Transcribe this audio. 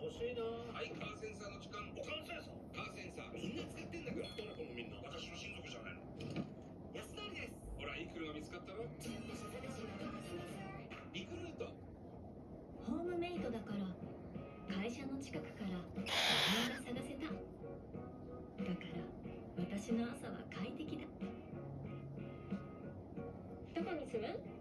欲しいな。はい、カーセンサーの時間。カーセンサー。カーセンサーみんな使ってんだから。どの子もみんな私の親族じゃないの。安成です。ほら、いい車見つかったろ。リクルート。ホームメイトだから会社の近くからみんな探せた。だから私の朝は快適だ。どこに住む？